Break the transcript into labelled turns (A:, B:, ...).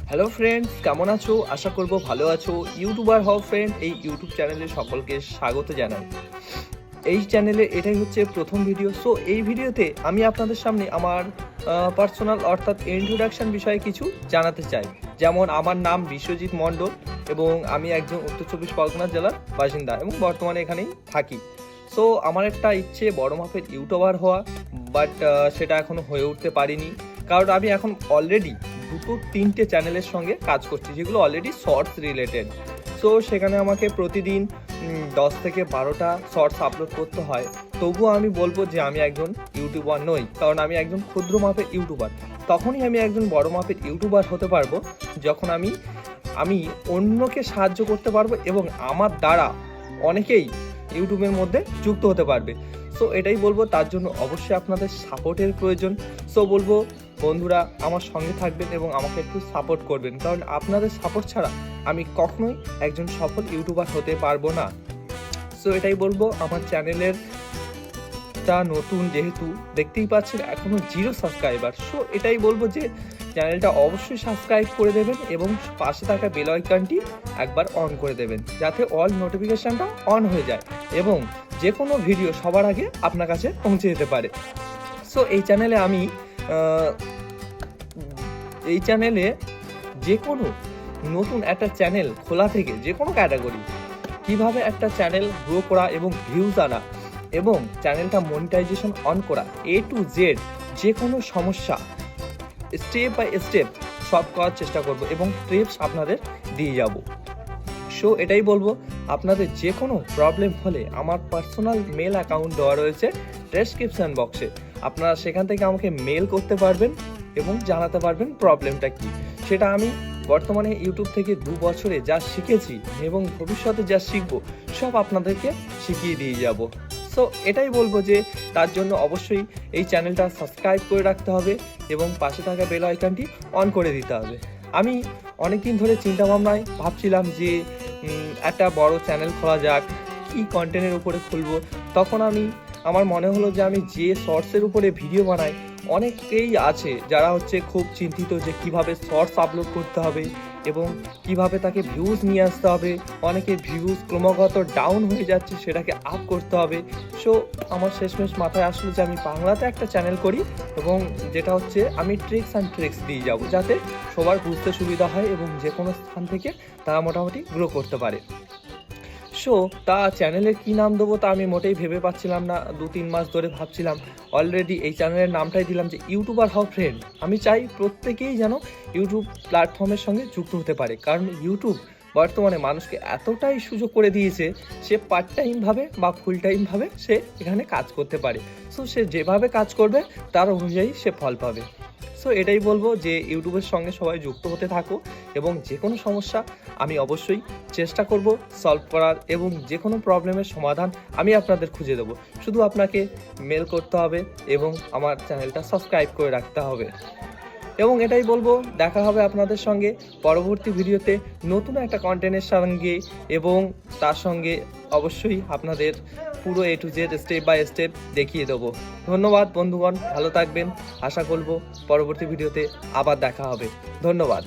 A: Hello friends, কেমন আছো? আশা করব ভালো আছো। ইউটিউবার হও ফ্রেন্ড, এই ইউটিউব চ্যানেলে সকলকে স্বাগত জানাই। এই চ্যানেলে এটাই হচ্ছে প্রথম ভিডিও। সো এই ভিডিওতে আমি আপনাদের সামনে আমার পার্সোনাল অর্থাৎ ইন্ট্রোডাকশন বিষয়ে কিছু জানাতে চাই। যেমন আমার নাম বিশ্বজিৎ মণ্ডল এবং আমি একজন উত্তর চব্বিশ পরগনা জেলার বাসিন্দা এবং বর্তমানে এখানেই থাকি। সো আমার একটা ইচ্ছে বড় মাপের ইউটিউবার হওয়া, বাট সেটা এখনও হয়ে উঠতে পারিনি। কারণ আমি এখন অলরেডি 2-3টে চ্যানেলের সঙ্গে কাজ করছি, যেগুলো অলরেডি শর্টস রিলেটেড। সো সেখানে আমাকে প্রতিদিন 10 থেকে 12টা শর্টস আপলোড করতে হয়। তবুও আমি বলবো যে আমি একজন ইউটিউবার নই, কারণ আমি একজন ক্ষুদ্র মাপের ইউটিউবার। তখনই আমি একজন বড় মাপের ইউটিউবার হতে পারবো যখন আমি অন্যকে সাহায্য করতে পারবো এবং আমার দ্বারা অনেকেই ইউটিউবের মধ্যে যুক্ত হতে পারবে। সো এটাই বলবো, তার জন্য অবশ্যই আপনাদের সাপোর্টের প্রয়োজন। সো বলবো বন্ধুরা আমার সঙ্গে থাকবেন এবং আমাকে একটু সাপোর্ট করবেন, কারণ আপনাদের সাপোর্ট ছাড়া আমি কখনোই একজন সফল ইউটিউবার হতে পারবো না। সো এটাই বলবো, আমার চ্যানেলের নতুন, যেহেতু দেখতেই পাচ্ছেন এখনো 0 সাবস্ক্রাইবার। সো এটাই বলবো যে চ্যানেলটা অবশ্যই সাবস্ক্রাইব করে দেবেন এবং পাশে থাকা বেল আইকনটি একবার অন করে দেবেন, যাতে অল নোটিফিকেশনটা অন হয়ে যায় এবং যে কোনো ভিডিও সবার আগে আপনার কাছে পৌঁছে যেতে পারে। সো এই চ্যানেলে যে কোনো নতুন একটা চ্যানেল খোলা থেকে যে কোনো ক্যাটাগরি, কিভাবে একটা চ্যানেল গ্রো করা এবং ভিউজ আনা এবং চ্যানেলটা মনিটাইজেশন অন করা, A to Z যে কোনো সমস্যা স্টেপ বাই স্টেপ সলভ করার চেষ্টা করব এবং টিপস আপনাদের দিয়ে যাব। সো এটাই বলবো, আপনাদের যে কোনো প্রবলেম হলে আমার পার্সোনাল মেল অ্যাকাউন্ট দেওয়া রয়েছে ডেসক্রিপশন বক্সে। আপনারা সেখান থেকে আমাকে মেল করতে পারবেন এবং জানাতে পারবেন প্রবলেমটা কি। সেটা আমি বর্তমানে ইউটিউব থেকে 2 বছরে যা শিখেছি এবং ভবিষ্যতে যা শিখবো সব আপনাদেরকে শিখিয়ে দিয়ে যাব। সো এটাই বলবো যে তার জন্য অবশ্যই এই চ্যানেলটা সাবস্ক্রাইব করে রাখতে হবে এবং পাশে থাকা বেল আইকনটি অন করে দিতে হবে। আমি অনেক দিন ধরে চিন্তাভাবনায় ভাবছিলাম যে একটা বড় চ্যানেল খোলা যাক, কী কন্টেন্টের উপরে খুলবো। তখন আমার মনে হলো যে আমি যে শর্টসের উপরে ভিডিও বানাই, অনেকেই আছে যারা খুব চিন্তিত যে কিভাবে শর্টস আপলোড করতে হবে এবং কিভাবে তাকে ভিউজ নিয়ে আসতে হবে। অনেকের ভিউজ ক্রমাগত ডাউন হয়ে যাচ্ছে, সেটাকে আপ করতে হবে। সো আমার শেষমেশ মাথায় আসলো যে আমি বাংলাতে একটা চ্যানেল করি এবং যেটা আমি ট্রিক্স দিয়ে যাব, যাতে সবার বুঝতে সুবিধা হয় এবং যে কোনো স্থান থেকে তারা মোটামুটি গ্রো করতে পারে। সো চ্যানেলের কী নাম দেবো তা আমি মোটেই ভেবে পাচ্ছিলাম না। 2-3 মাস ধরে ভাবছিলাম। অলরেডি এই চ্যানেলের নামটাই দিলাম যে ইউটিউবার হও ফ্রেন্ড। আমি চাই প্রত্যেকেই যেন ইউটিউব প্ল্যাটফর্মের সঙ্গে যুক্ত হতে পারে, কারণ ইউটিউব বর্তমানে মানুষকে এতটাই সুযোগ করে দিয়েছে, সে পার্ট টাইমভাবে বা ফুল টাইমভাবে সে এখানে কাজ করতে পারে। সো সে যেভাবে কাজ করবে তার অনুযায়ী সে ফল পাবে। সো এটাই বলবো যে ইউটিউবের সঙ্গে সবাই যুক্ত হতে থাকো এবং যে কোনো সমস্যা আমি অবশ্যই চেষ্টা করব সলভ করার এবং যে কোনো প্রবলেমের সমাধান আমি আপনাদের খুঁজে দেবো। শুধু আপনাকে মেল করতে হবে এবং আমার চ্যানেলটা সাবস্ক্রাইব করে রাখতে হবে। এবং এটাই বলবো, দেখা হবে আপনাদের সঙ্গে পরবর্তী ভিডিওতে নতুন একটা কন্টেন্টের সঙ্গে এবং তার সঙ্গে অবশ্যই আপনাদের পুরো A to Z step by step দেখিয়ে দেবো। ধন্যবাদ বন্ধুগণ, ভালো থাকবেন। আশা করব পরবর্তী ভিডিওতে আবার দেখা হবে। ধন্যবাদ।